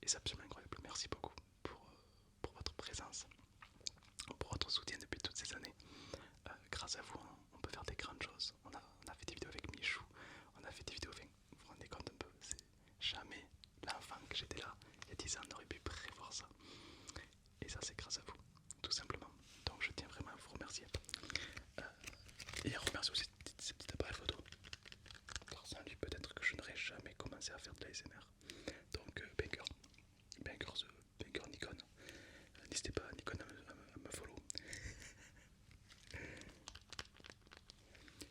c'est absolument incroyable. Merci beaucoup pour votre présence, pour votre soutien depuis toutes ces années. Grâce à vous, on peut faire des grandes choses. On a fait des vidéos avec Michou, on a fait des vidéos avec... Vous vous rendez compte un peu, c'est jamais l'enfant que j'étais là il y a 10 ans n'aurait pu prévoir ça. Et ça c'est grâce à vous, tout simplement. Donc je tiens vraiment à vous remercier. Et à remercier aussi ces petits appareils photo. Car sans lui peut-être que je n'aurais jamais commencé à faire de l'ASMR. Donc Banger Nikon. N'hésitez pas Nikon à me follow.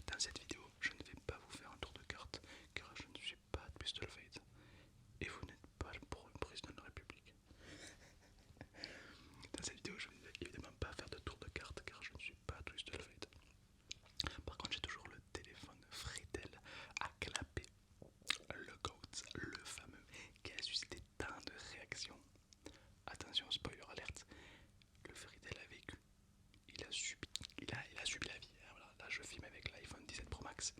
Dans cette vidéo, je ne vais pas vous faire un tour de carte car je ne suis pas de Pistol Fate et vous n'êtes pas pour le président de la République. Dans cette vidéo, je ne vais évidemment pas faire de tour de carte car je ne suis pas de Pistol Fate. Par contre, j'ai toujours le téléphone Fritel à clapper, le GOAT, le fameux, qui a suscité tant de réactions. Attention, spoiler alerte, le Fritel a vécu. Il a subi la vie. Voilà, là, je filme avec l'iPhone 17 Pro Max,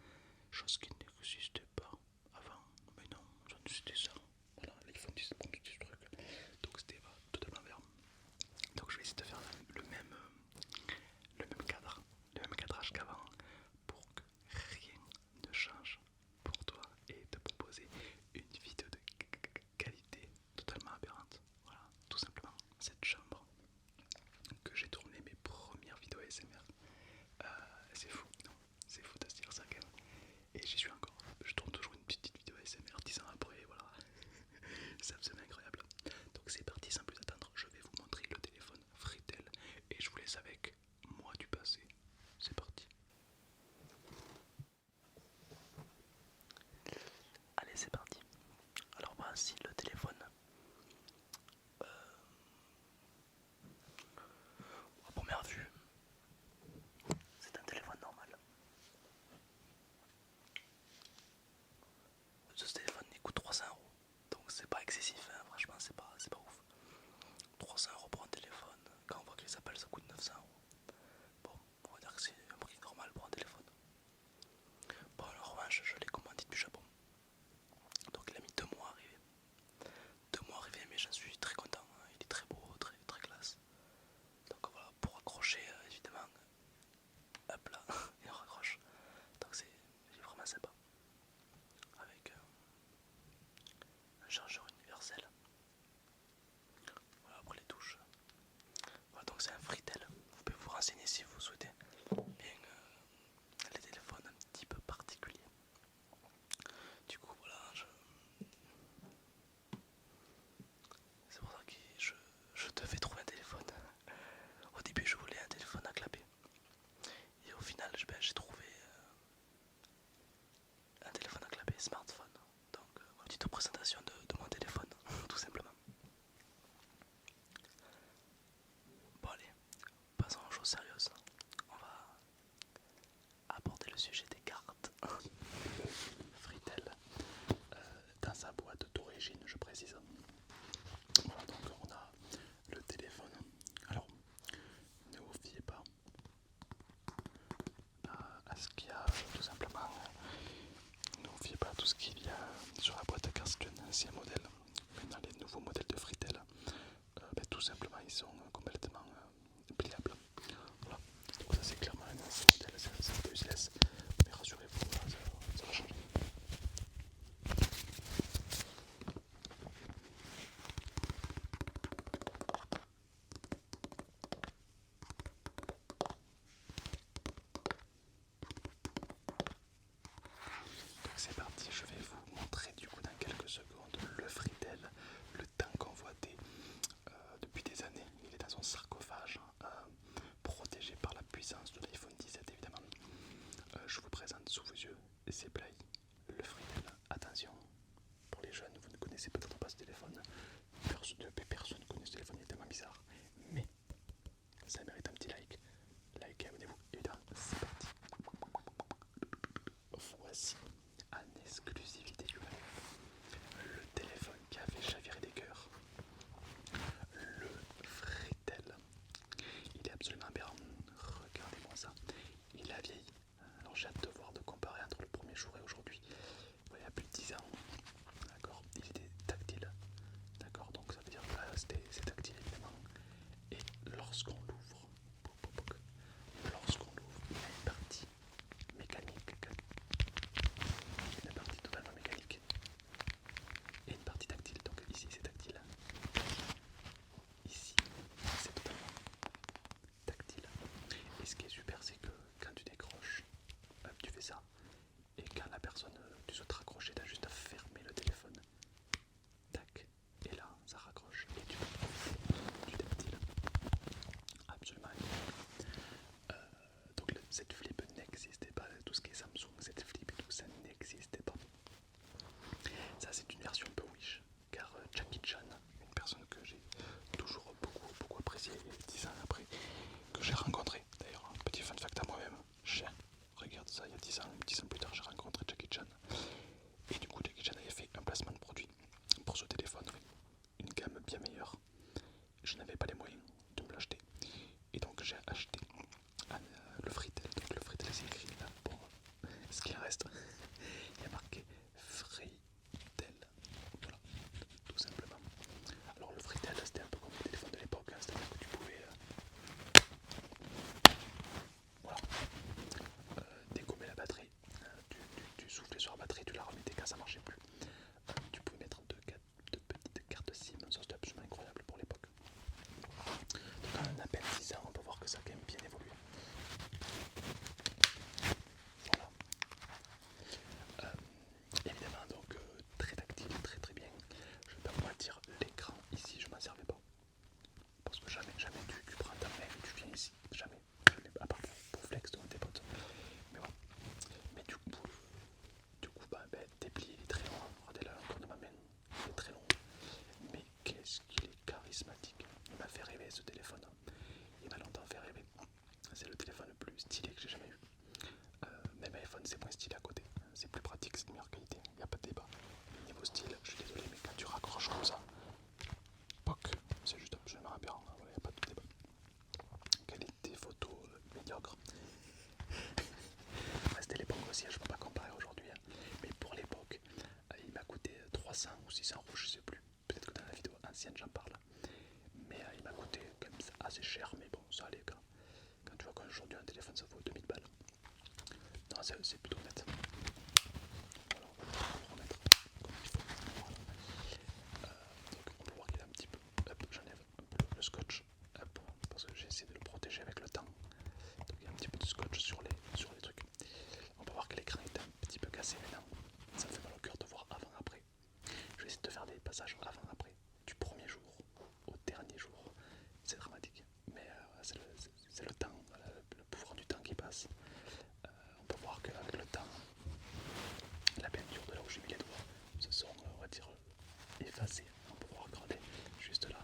chose qui n'existait pas avant. Mais non, ça c'était ça. Voilà, l'iPhone 17 Pro Max, ce truc. Donc c'était totalement vert. Donc je vais essayer de faire le même cadrage qu'avant pour que rien ne change pour toi et te proposer une vidéo de qualité totalement aberrante. Voilà, tout simplement. Cette chambre que j'ai tourné mes premières vidéos ASMR. C'est fou, non, c'est fou de se dire ça quand même. Et j'y suis encore. Je tourne toujours une petite vidéo ASMR 10 ans après, voilà. C'est absolument incroyable. Donc c'est parti, sans plus attendre, je vais vous montrer le téléphone Fritel et je vous laisse avec moi du passé. C'est parti. Allez, c'est parti. Alors voici le téléphone. À première vue, c'est un téléphone normal. Ce téléphone il coûte 300€. Donc c'est pas excessif, hein. Franchement c'est pas ouf. 300€ pour un téléphone, quand on voit que les appels ça coûte 900€. Bon, on va dire que c'est un prix normal pour un téléphone. Bon, en revanche, je l'ai commandé depuis Japon. Donc il a mis 2 mois à arriver. 2 mois à arriver, mais j'en suis très content. Il est très beau, très, très classe. Donc voilà, pour accrocher, évidemment, hop là, et on raccroche. Donc c'est vraiment sympa. Avec un chargeur universel. Voilà, après les touches. Voilà, donc c'est un Fritel. Vous pouvez vous renseigner si vous souhaitez. Bien les téléphones un petit peu particuliers. Du coup, voilà, c'est pour ça que je devais trouver un téléphone. Au début, je voulais un téléphone à clapper. Et au final, j'ai trouvé un téléphone à clapper smartphone. Donc, voilà, petite présentation de mon téléphone, tout simplement. Bon, allez, passons aux choses sérieuses. On va aborder le sujet des cartes. Fritel, dans sa boîte d'origine, je précise. Voilà, donc on a le téléphone. Alors, ne vous fiez pas à ce qu'il y a, tout simplement. Ne vous fiez pas à tout ce qu'il y a sur la boîte car c'est un ancien modèle. Maintenant, les nouveaux modèles de Fritel, tout simplement, ils sont complètement pliables. Voilà, donc ça c'est clairement un ancien modèle, c'est un peu useless. Mais rassurez-vous, ça va changer. Donc c'est parti, je vais vous montrer du coup dans quelques secondes le Fritel. et 10 ans après, que j'ai rencontré. D'ailleurs, un petit fun fact à moi-même, regarde ça, il y a 10 ans plus tard, j'ai rencontré Jackie Chan. Et du coup, Jackie Chan avait fait un placement de produit pour ce téléphone, une gamme bien meilleure. Je n'avais pas les moyens de me l'acheter. Et donc j'ai acheté le Fritel. Donc le Fritel, c'est écrit là pour ce qu'il reste. Il y a marqué Fritel. Voilà, tout simplement. Alors le Fritel, c'était un peu comme les téléphones de l'époque, hein, c'est-à-dire que tu pouvais voilà, dégommer la batterie. Tu soufflais sur la batterie, tu la remettais quand ça marchait plus. Tu pouvais mettre deux petites cartes SIM, ça c'était absolument incroyable pour l'époque. Donc en à peine 6 ans, on peut voir que ça a quand même bien évolué. Voilà. Évidemment, donc très tactile, très très bien. Je vais pas me mentir, l'écran ici, je m'en servais pas. Parce que jamais tu prends ta main et tu viens ici. Jamais. À part pour flex devant tes potes. Mais voilà. Mais du coup déplié, il est très long. Regardez là, encore de ma main. Il est très long. Mais qu'est-ce qu'il est charismatique. Il m'a fait rêver ce téléphone. Il m'a longtemps fait rêver. C'est le téléphone le plus stylé que j'ai jamais eu. Même iPhone, c'est moins stylé à côté. C'est plus pratique, c'est de meilleure qualité. Il n'y a pas de débat. Niveau style, je suis désolé, mais quand tu raccroches comme ça, POC, c'est juste absolument aberrant. Il n'y a pas de débat. Qualité photo médiocre. C'était l'époque aussi, je ne peux pas comparer aujourd'hui. Mais pour l'époque, il m'a coûté 300 ou 600 euros, je ne sais plus. Peut-être que dans la vidéo ancienne, j'en parle. Mais il m'a coûté quand même assez cher, mais bon, ça allait. Quand tu vois qu'aujourd'hui un téléphone ça vaut 2000 balles. Non, c'est plutôt net. Voilà, on va le remettre comme il faut. Voilà. Donc on peut voir qu'il est un petit peu. Hop, j'enlève un peu le scotch. Hop, parce que j'ai essayé de le protéger avec le temps. Donc il y a un petit peu de scotch sur les trucs. On peut voir que l'écran est un petit peu cassé maintenant. Ça me fait mal au cœur de voir avant-après. Je vais essayer de faire des passages avant-après. Du premier jour au dernier jour. C'est dramatique. Mais c'est le temps, le pouvoir du temps qui passe. On peut voir qu'avec le temps, la peinture de là où j'ai mis les doigts se sont, on va dire, effacées. On peut voir, regardez, juste là,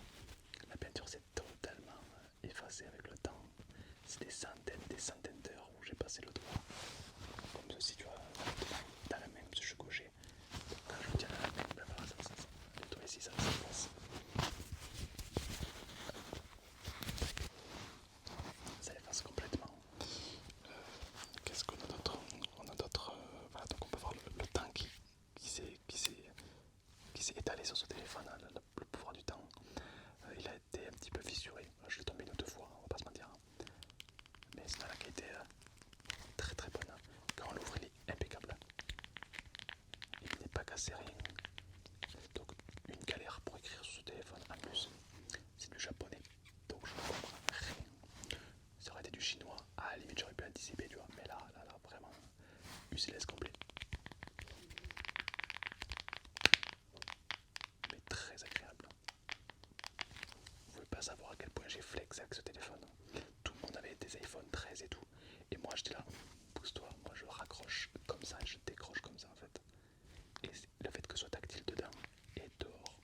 la peinture s'est totalement effacée avec le temps. C'est des centaines d'heures où j'ai passé le doigt, comme ceci, tu vois, dans la même, je suis gaucher. Quand je le tiens dans la main, ben voilà, le doigt ici, ça s'efface. Ça efface complètement. Qu'est-ce qu'on a d'autre? On a d'autres. Voilà, donc on peut voir le temps qui s'est étalé sur ce téléphone, hein, le pouvoir du temps. Il a été un petit peu fissuré. Je l'ai tombé une ou deux fois, on va pas se mentir. Mais sinon la qualité très très bonne. Quand on l'ouvre, il est impeccable. Il n'est pas cassé, rien. Donc une galère pour écrire sur ce téléphone. En plus, c'est du japonais, donc je ne comprends rien. Ça aurait été du chinois, à la limite j'aurais pu anticiper, tu vois. Mais là, vraiment, useless complet. Mais très agréable. Vous pouvez pas savoir à quel point j'ai flex avec ce téléphone. Tout le monde avait des iPhone 13 et tout. Et moi j'étais là, pousse-toi, moi je raccroche comme ça et je décroche comme ça en fait. Et le fait que ce soit tactile dedans et dehors,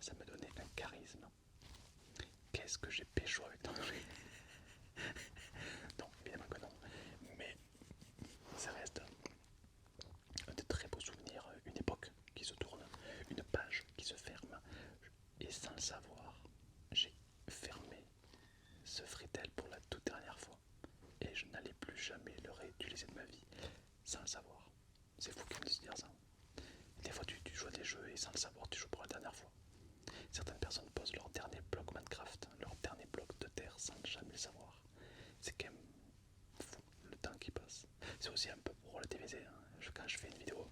ça me donnait un charisme. Qu'est-ce que j'ai pécho avec ton jeu? Non, évidemment que non. Mais ça reste un de très beaux souvenirs, une époque qui se tourne, une page qui se ferme. Et sans le savoir, j'ai fermé ce Fritel pour la toute dernière fois. Et je n'allais plus jamais le réutiliser de ma vie, sans le savoir. C'est fou de se dire ça. Des fois tu joues à des jeux et sans le savoir tu joues pour la dernière fois. Certaines personnes posent leur dernier bloc Minecraft, leur dernier bloc de terre sans jamais le savoir. C'est quand même fou le temps qui passe. C'est aussi un peu pour relativiser. Quand je fais une vidéo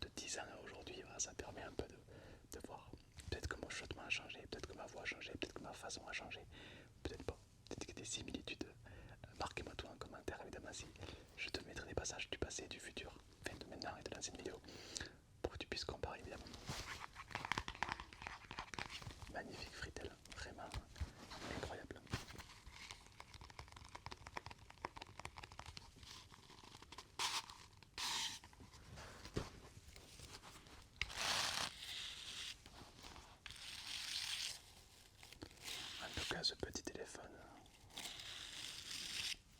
de 10 ans à aujourd'hui, voilà, ça permet un peu de voir. Peut-être que mon chuchotement a changé, peut-être que ma voix a changé, peut-être que ma façon a changé, peut-être pas. Peut-être qu'il y a des similitudes. Marquez-moi tout en commentaire évidemment si je te mettrai des passages du passé et du futur, enfin de maintenant et de l'ancienne vidéo, pour que tu puisses comparer évidemment. Magnifique Fritel, vraiment incroyable. En tout cas ce petit téléphone.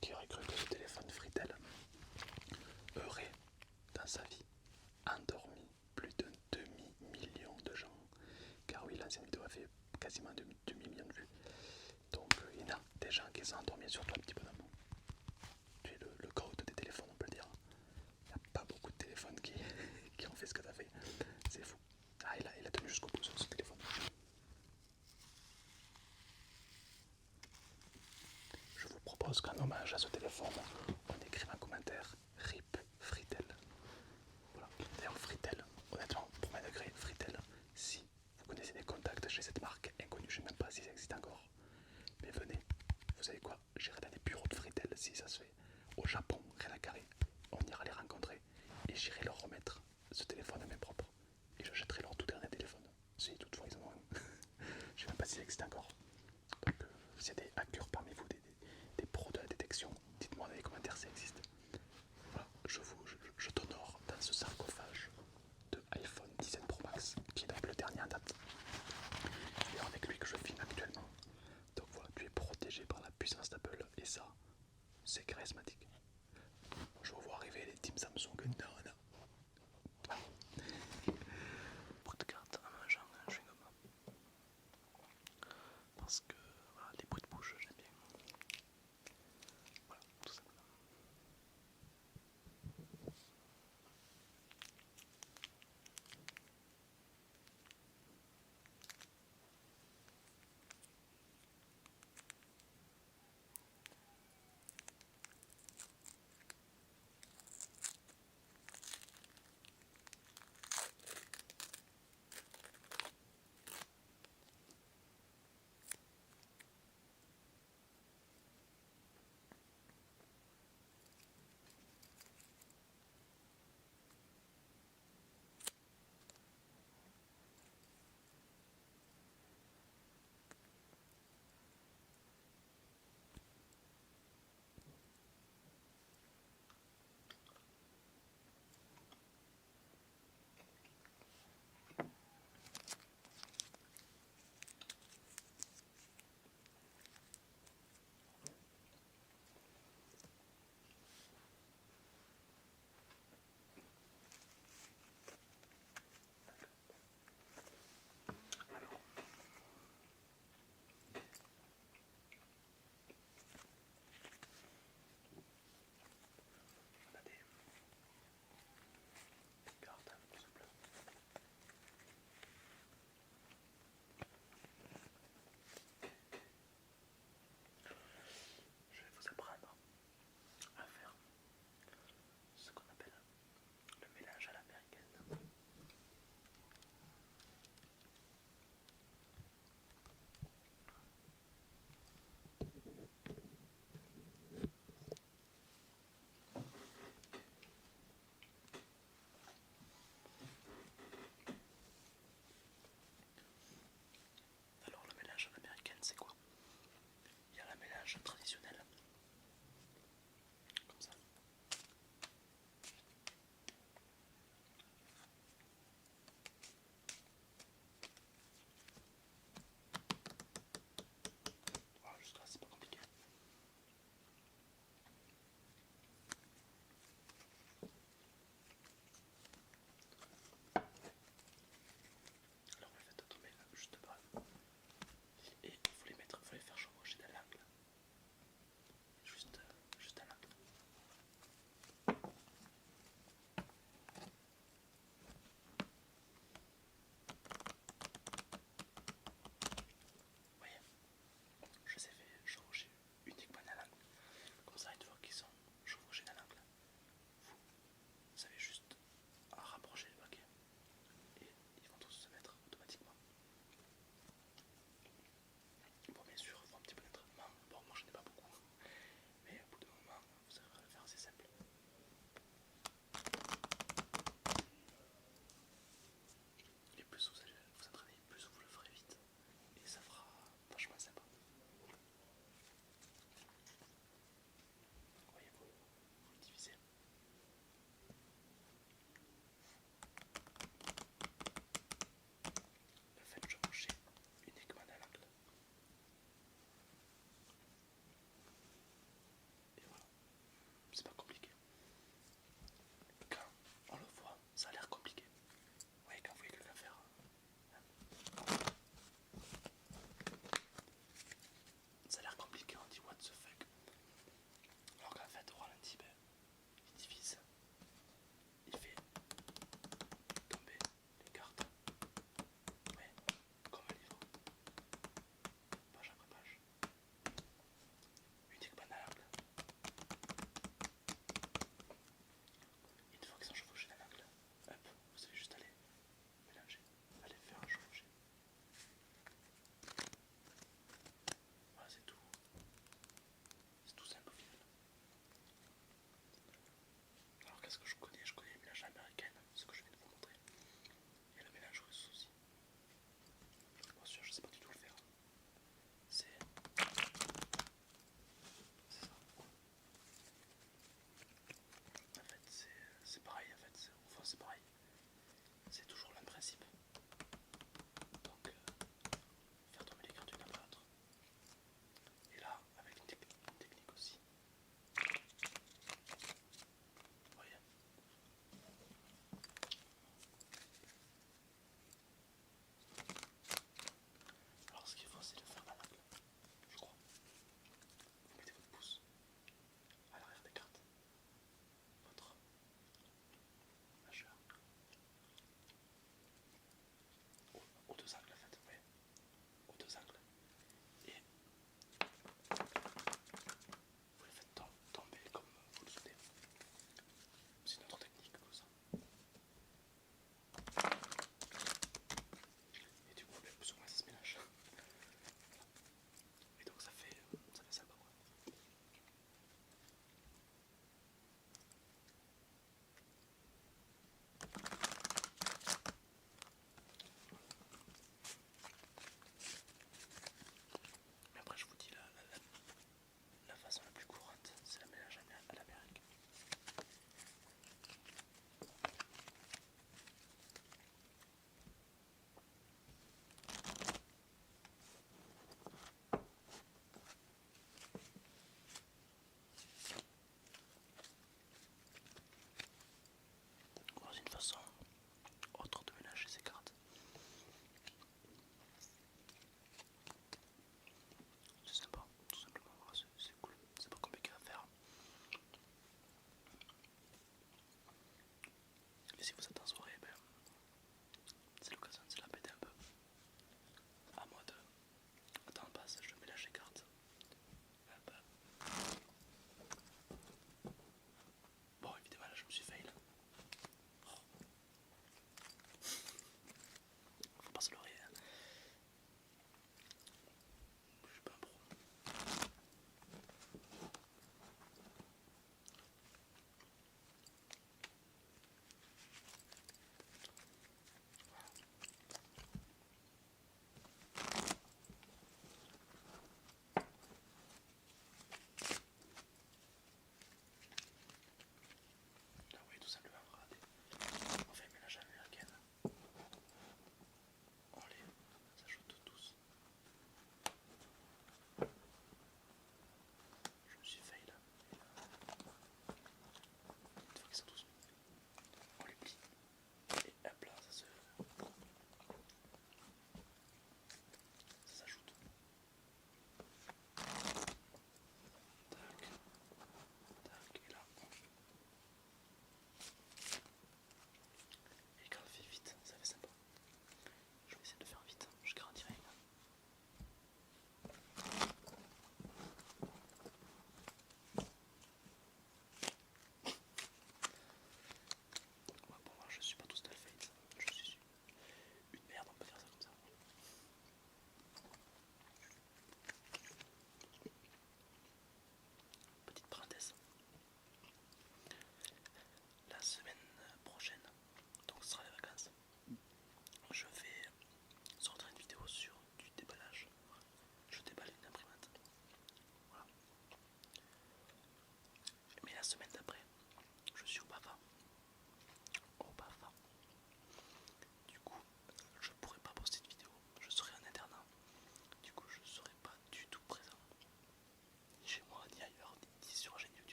Qui aurait cru que ce téléphone Fritel aurait dans sa vie endormi plus d'un demi-million de gens. Car oui, l'ancienne vidéo a fait quasiment un demi-million de vues. Donc il y en a des gens qui sont endormis sur toi, petit bonhomme. Tu es le code des téléphones, on peut le dire. Il n'y a pas beaucoup de téléphones qui ont fait ce que tu as fait. C'est fou. Ah, il a tenu jusqu'au bout ce téléphone. Je vous propose qu'en hommage à ce téléphone, on écrive un commentaire RIP Fritel. Voilà. D'ailleurs, Fritel, honnêtement, premier degré, Fritel, si vous connaissez des contacts chez cette marque inconnue, je ne sais même pas si ça existe encore, mais venez, vous savez quoi, j'irai dans les bureaux de Fritel si ça se fait, au Japon, rien à carré, on ira les rencontrer et j'irai leur remettre ce téléphone à main propre et je jetterai leur tout dernier téléphone, si toutefois ils en ont un. Je ne sais même pas si ça existe encore. Donc, s'il y a des hackers parmi vous, des pros de la détection, dites-moi dans les commentaires si ça existe. Voilà, je t'honore dans ce sarcophage de iPhone 17 Pro Max, qui est donc le dernier en date. C'est d'ailleurs avec lui que je filme actuellement. Donc voilà, tu es protégé par la puissance d'Apple, et ça, c'est charismatique. Je vous vois arriver les teams Samsung, non, non. Voilà. Bruit de carte en mangeant un chewing-gum. Parce que voilà, les bruits de bouche, j'aime bien. Voilà, tout simplement.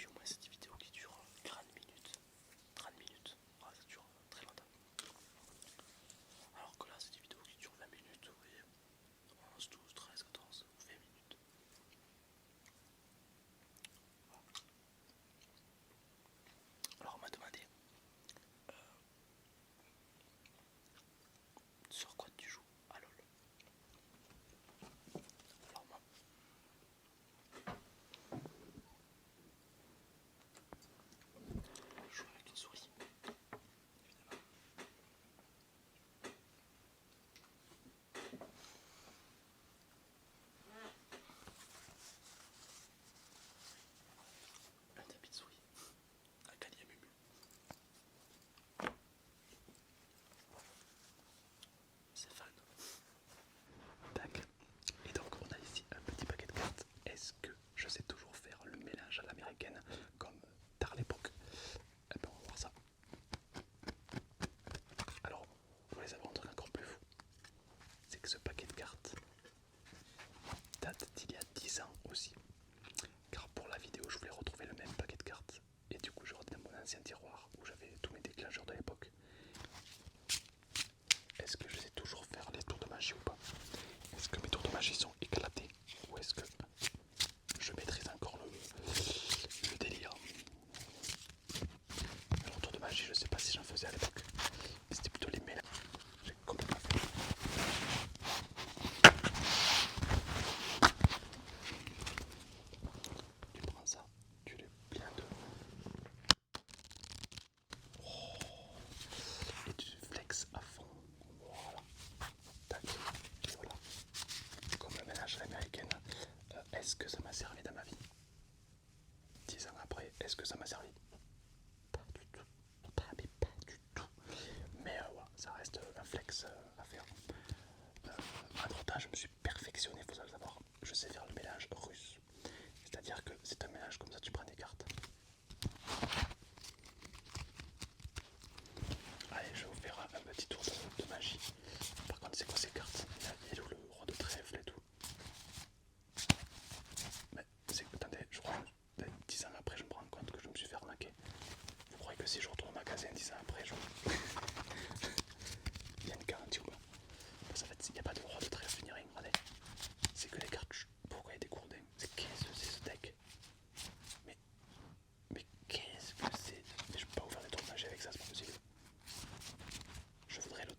puis au moins c'est des vidéos qui durent 40 minutes, 30 minutes, voilà, ça dure très longtemps. Alors que là c'est des vidéos qui durent 20 minutes, vous voyez, 11, 12, 13, 14 ou 20 minutes. Voilà. Alors on m'a demandé sur quoi tu joues à LoL. Alors moi, je joue avec une souris, évidemment. Un tapis de souris, un calier Mumu. C'est fun. Tac. Et donc on a ici un petit paquet de cartes. Est-ce que je sais toujours faire le mélange à l'américaine comme tard l'époque? Eh ben on va voir ça. Alors, vous voulez savoir un truc encore plus fou? C'est que ce paquet de cartes date d'il y a 10 ans aussi. Car pour la vidéo, je voulais retrouver le même paquet de cartes. Et du coup, je rentre dans mon ancien tiroir où j'avais tous mes déclencheurs de l'époque. Est-ce que je sais toujours faire les tours de magie ou pas? Est-ce que mes tours de magie sont éclatés? Ou est-ce que je maîtrise encore le délire? Alors, tour de magie, je sais pas si j'en faisais à l'époque. C'était plutôt les mélanges. J'ai complètement fait. Tu prends ça, tu les plies en deux. Et tu flexes à fond. Voilà. Tac. Et voilà. Comme le ménage à l'américaine. Est-ce que ça m'a servi dans ma vie? 10 ans après, est-ce que ça m'a servi? Pas du tout. Mais pas du tout. Mais voilà, ça reste un flex à faire. Entre temps, je me suis perfectionné, faut le savoir. Je sais faire le mélange russe. C'est-à-dire que c'est un mélange comme ça, tu prends des cartes. Allez, je vais vous faire un petit tour de magie. Par contre, c'est quoi ces cartes? Il y a le roi de trèfle et tout. Mais c'est que, attendez, je crois que 10 ans après, je me rends compte que je me suis fait arnaquer. Vous croyez que si je retourne au magasin 10 ans après, il y a une garantie ou pas? Parce qu'en fait, il n'y a pas de roi de trèfle ni rien, regardez. C'est que les cartes. Pourquoi il y a des courdins? Qu'est-ce que c'est ce deck? Mais qu'est-ce que c'est? Mais je peux pas vous faire des tours de magie avec ça, c'est pas possible. Je voudrais le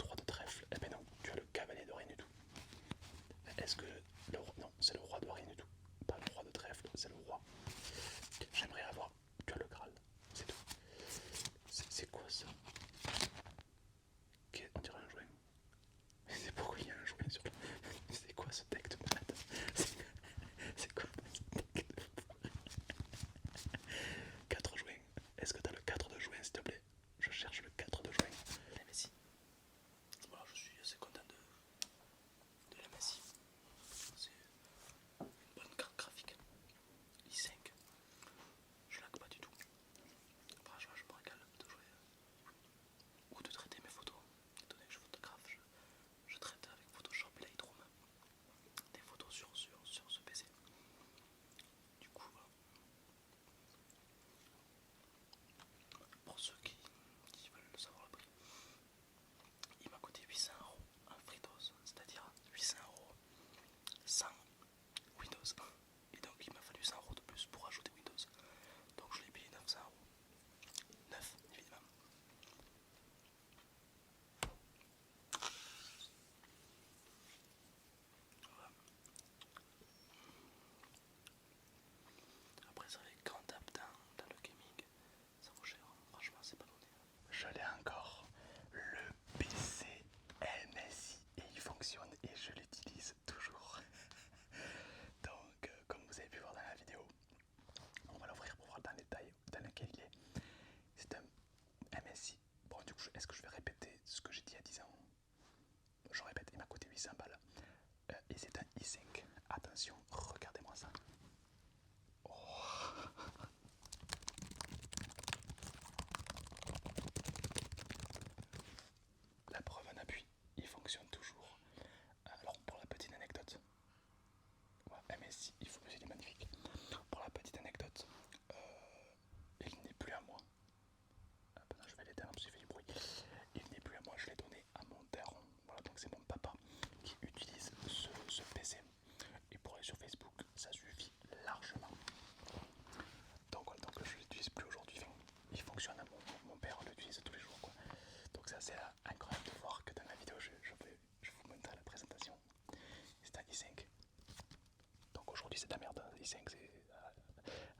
c'est de la merde, i5 c'est...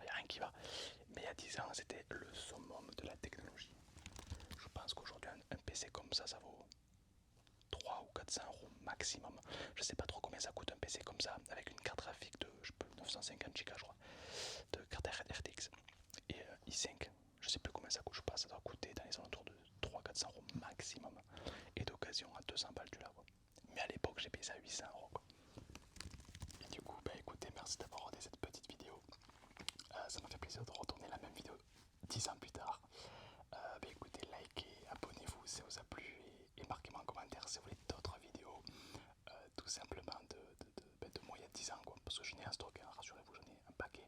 y a rien qui va. Mais il y a 10 ans c'était le summum de la technologie. Je pense qu'aujourd'hui un PC comme ça vaut 3 ou 400 euros maximum. Je sais pas trop combien ça coûte un PC comme ça, avec une carte graphique de 950 Go je crois, de carte RTX. Et i5, je sais plus combien ça coûte, je sais pas, ça doit coûter dans les alentours de 300-400 euros maximum. Et d'occasion à 200 balles tu l'as quoi. Mais à l'époque j'ai payé ça à 800 euros quoi. Et du coup, bah écoutez, merci d'avoir regardé cette petite vidéo. Ça m'a fait plaisir de retourner la même vidéo 10 ans plus tard. Bah écoutez, likez, abonnez-vous si ça vous a plu et marquez-moi en commentaire si vous voulez d'autres vidéos tout simplement de moi il y a 10 ans quoi. Parce que je n'ai un stock, hein, rassurez-vous, j'en ai un paquet.